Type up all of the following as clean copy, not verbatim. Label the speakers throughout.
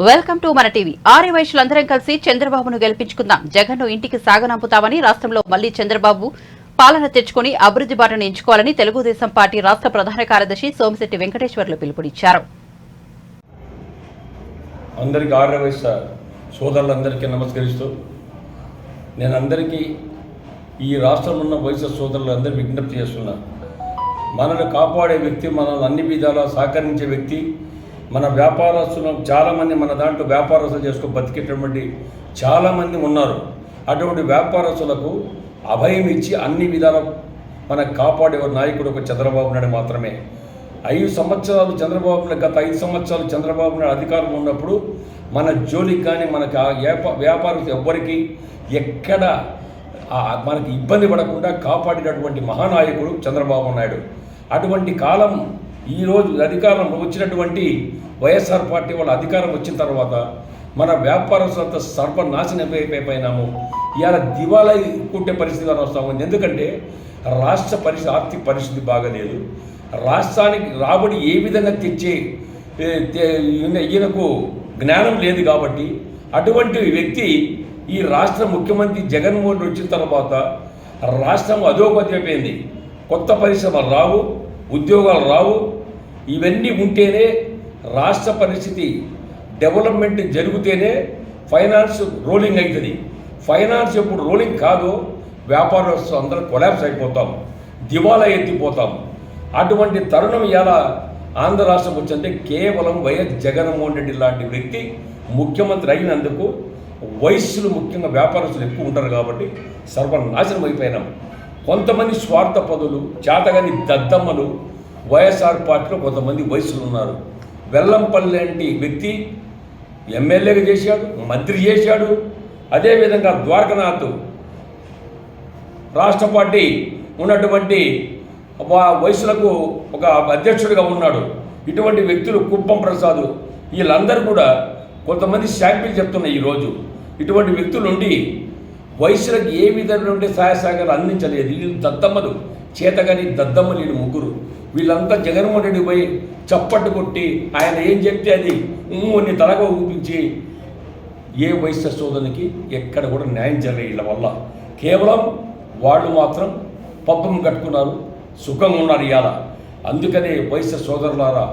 Speaker 1: Welcome to మన TV. Arya వైశ్యులందరం కలిసి చంద్రబాబును గెలిపించుకుందాం, జగన్ను ఇంటికి సాగనంపుతామని, రాష్ట్రంలో మళ్లీ చంద్రబాబు పాలన తెచ్చుకుని అభివృద్ధి బాటను ఎంచుకోవాలని తెలుగుదేశం పార్టీ రాష్ట్ర ప్రధాన కార్యదర్శి సోమిశెట్టి వెంకటేశ్వర్లు పిలుపునిచ్చారు.
Speaker 2: అందరికీ ఆర్య వైశ్య సోదరులందరికీ నమస్కరిస్తూ నేను అందరికీ ఈ రాష్ట్రంలో ఉన్న వైశ్య సోదరులందరూ విజ్ఞప్తి చేస్తున్నా. మనల్ని కాపాడే వ్యక్తి, మనల్ని అన్ని విధాలా సహకరించే వ్యక్తి, మన వ్యాపారస్తులు చాలామంది మన దాంట్లో వ్యాపారస్తులు చేసుకుని బతికేటటువంటి చాలామంది ఉన్నారు. అటువంటి వ్యాపారస్తులకు అభయం ఇచ్చి అన్ని విధాల మనకు కాపాడే నాయకుడు ఒక చంద్రబాబు నాయుడు మాత్రమే. 5 సంవత్సరాలు చంద్రబాబు నాయుడు, గత 5 సంవత్సరాలు చంద్రబాబు నాయుడు అధికారంలో ఉన్నప్పుడు మన జోలికి కానీ మనకు వ్యాపారం ఎవ్వరికి ఎక్కడ మనకి ఇబ్బంది పడకుండా కాపాడినటువంటి మహానాయకుడు చంద్రబాబు నాయుడు. అటువంటి కాలం ఈరోజు అధికారంలో వచ్చినటువంటి వైఎస్ఆర్ పార్టీ వాళ్ళ అధికారం వచ్చిన తర్వాత మన వ్యాపారస్తులంతా సర్వనాశనం అయిపోయినాము. ఇవాళ దివాలా కుట్టే పరిస్థితి వస్తాము. ఎందుకంటే రాష్ట్ర ఆర్థిక పరిస్థితి బాగలేదు. రాష్ట్రానికి రాబడి ఏ విధంగా తెచ్చే ఈయనకు జ్ఞానం లేదు. కాబట్టి అటువంటి వ్యక్తి ఈ రాష్ట్ర ముఖ్యమంత్రి జగన్మోహన్ రెడ్డి వచ్చిన తర్వాత రాష్ట్రం అధోగతి అయిపోయింది. కొత్త పరిశ్రమలు రావు, ఉద్యోగాలు రావు. ఇవన్నీ ఉంటేనే రాష్ట్ర పరిస్థితి డెవలప్మెంట్ జరిగితేనే ఫైనాన్స్ రోలింగ్ అవుతుంది. ఫైనాన్స్ ఎప్పుడు రోలింగ్ కాదో వ్యాపారస్తులు అందరూ కొలాప్స్ అయిపోతాం, దివాలా ఎత్తిపోతాం. అటువంటి తరుణం ఇలా ఆంధ్ర రాష్ట్రం వచ్చిందంటే కేవలం వైఎస్ జగన్మోహన్ రెడ్డి లాంటి వ్యక్తి ముఖ్యమంత్రి అయినందుకు వయస్సులు ముఖ్యంగా వ్యాపారస్తులు ఎక్కువ ఉంటారు కాబట్టి సర్వనాశనం అయిపోయినాం. కొంతమంది స్వార్థ పదులు, చేతగాని దద్దమ్మలు వైఎస్ఆర్ పార్టీలో కొంతమంది వయసులు ఉన్నారు. వెల్లంపల్లి లాంటి వ్యక్తి ఎమ్మెల్యేగా చేశాడు, మంత్రి చేశాడు. అదేవిధంగా ద్వారకనాథ్ రాష్ట్ర పార్టీ ఉన్నటువంటి వయసులకు ఒక అధ్యక్షుడిగా ఉన్నాడు. ఇటువంటి వ్యక్తులు కుప్పం ప్రసాద్ వీళ్ళందరూ కూడా కొంతమంది శాంపిల్ చెప్తున్నాయి. ఈరోజు ఇటువంటి వ్యక్తులు ఉండి వయసులకు ఏ విధంగా ఉండే సహాయ సహకారాలు అందించలేదు. వీళ్ళు దద్దమ్మలు, చేతగాని దద్దమ్మలు వీళ్ళు ముగ్గురు. వీళ్ళంతా జగన్మోహన్ రెడ్డి పోయి చప్పట్టు కొట్టి ఆయన ఏం చెప్తే అది కొన్ని తలగా ఊపించి ఏ వైశ్య సోదరునికి ఎక్కడ కూడా న్యాయం జరగదు. వీళ్ళ వల్ల కేవలం వాళ్ళు మాత్రం పబ్బం కట్టుకున్నారు, సుఖంగా ఉన్నారు ఇవాళ. అందుకనే వైశ్య సోదరులారా,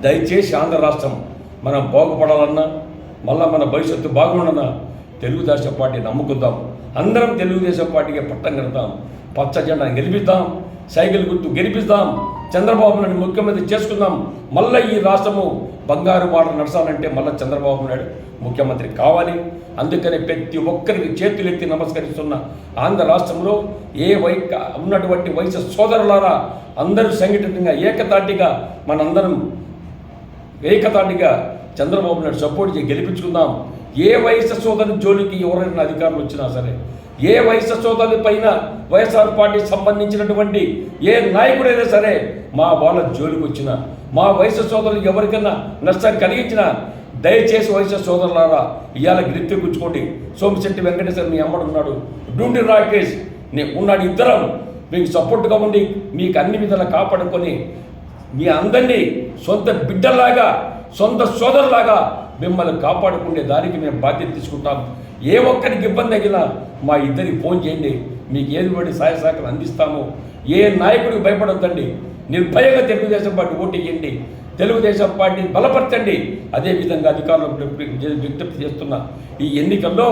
Speaker 2: దయచేసి ఆంధ్ర రాష్ట్రం మనం బాగుపడాలన్నా, మళ్ళీ మన భవిష్యత్తు బాగుండన్నా తెలుగుదేశం పార్టీ నమ్ముకుందాం. అందరం తెలుగుదేశం పార్టీకి పట్టం కడతాం, పచ్చ జెండాను గెలిపిద్దాం, సైకిల్ గుర్తు గెలిపిద్దాం, చంద్రబాబు నాయుడు ముఖ్యమంత్రి చేసుకుందాం. మళ్ళీ ఈ రాష్ట్రము బంగారు బాట నడచాలంటే మళ్ళీ చంద్రబాబు నాయుడు ముఖ్యమంత్రి కావాలి. అందుకని ప్రతి ఒక్కరికి చేతులెత్తి నమస్కరిస్తున్న ఆంధ్ర రాష్ట్రంలో ఉన్నటువంటి వైశ్య సోదరులారా అందరూ సంఘటితంగా ఏకతాటిగా మనందరం ఏకతాటిగా చంద్రబాబు నాయుడు సపోర్ట్ చేసి గెలిపించుకుందాం. ఏ వైశ్య సోదరు జోలికి ఎవరైనా అధికారులు వచ్చినా సరే, ఏ వైశ్య సోదరుల పైన వైఎస్ఆర్ పార్టీకి సంబంధించినటువంటి ఏ నాయకుడైనా సరే మా వాళ్ళ జోలికి వచ్చినా, మా వైశ్య సోదరులు ఎవరికైనా నష్టం కలిగించినా దయచేసి వైశ్య సోదరులారా ఇవాళ గుర్తుకుంచుకోండి. సోమిశెట్టి వెంకటేశ్వర మీ అమ్మడు ఉన్నాడు, డూండి రాకేష్ ఉన్నాడు. ఇద్దరం మీకు సపోర్ట్గా ఉండి మీకు అన్ని విధాలా కాపాడుకొని మీ అందరినీ సొంత బిడ్డల్లాగా, సొంత సోదరులాగా మిమ్మల్ని కాపాడుకునే దానికి మేము బాధ్యత తీసుకుంటాం. ఏ ఒక్కరికి ఇబ్బంది అయినా మా ఇద్దరికి ఫోన్ చేయండి, మీకు ఏది పడి సహాయ సహకారం అందిస్తాము. ఏ నాయకుడికి భయపడొద్దండి, నిర్భయంగా తెలుగుదేశం పార్టీ ఓటు వేయండి, తెలుగుదేశం పార్టీని బలపరచండి. అదేవిధంగా అధికారులకు విజ్ఞప్తి చేస్తున్న ఈ ఎన్నికల్లో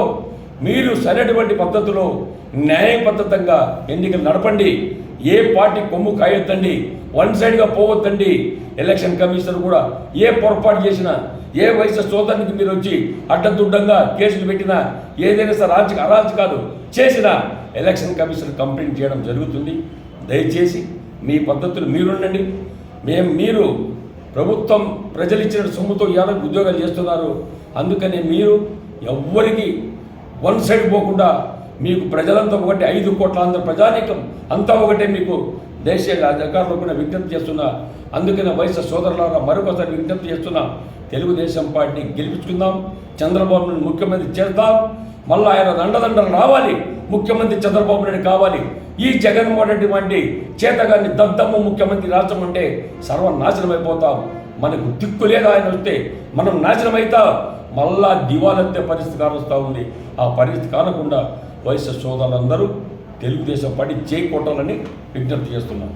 Speaker 2: మీరు సరైనటువంటి పద్ధతిలో న్యాయబద్ధంగా ఎన్నికలు నడపండి. ఏ పార్టీ కొమ్ము కాయొద్దండి, వన్ సైడ్గా పోవద్దండి. ఎలక్షన్ కమిషనర్ కూడా ఏ పొరపాటు చేసినా, ఏ వైశ్య సోదరునికి మీరు వచ్చి అడ్డదుడ్డంగా కేసులు పెట్టినా, ఏదైనా సరే అరాచకాలు చేసినా ఎలక్షన్ కమిషన్ కంప్లైంట్ చేయడం జరుగుతుంది. దయచేసి మీ పద్ధతులు మీరుండండి. మీరు ప్రభుత్వం ప్రజలు ఇచ్చిన సొమ్ముతో ఇవాళ ఉద్యోగాలు చేస్తున్నారు. అందుకని మీరు ఎవ్వరికి వన్ సైడ్ పోకుండా మీకు ప్రజలంతా ఒకటి, 5 కోట్ల ఆంధ్ర ప్రజానీకం అంతా ఒకటే మీకు దేశీయ అధికారులు కూడా విజ్ఞప్తి చేస్తున్నా. అందుకనే వైశ్య సోదరులారా మరొకసారి విజ్ఞప్తి చేస్తున్నా, తెలుగుదేశం పార్టీ గెలిపించుకుందాం, చంద్రబాబు నాయుడు ముఖ్యమంత్రి చేద్దాం. మళ్ళీ ఆయన దండదండలు రావాలి, ముఖ్యమంత్రి చంద్రబాబు నాయుడు కావాలి. ఈ జగన్మోహన్ రెడ్డి వంటి చేతగాన్ని దద్దమ్మ ముఖ్యమంత్రి రాష్ట్రం అంటే సర్వనాశనం అయిపోతాం. మనకు దిక్కు లేదు ఆయన వస్తే మనం నాశనం అవుతాం. మళ్ళా దివాలెత్తే పరిస్థితి కానొస్తూ ఉంది. ఆ పరిస్థితి కానకుండా వైఎస్ఆర్ సోదరులందరూ తెలుగుదేశం పార్టీ చేయి కొట్టాలని విజ్ఞప్తి చేస్తున్నాను.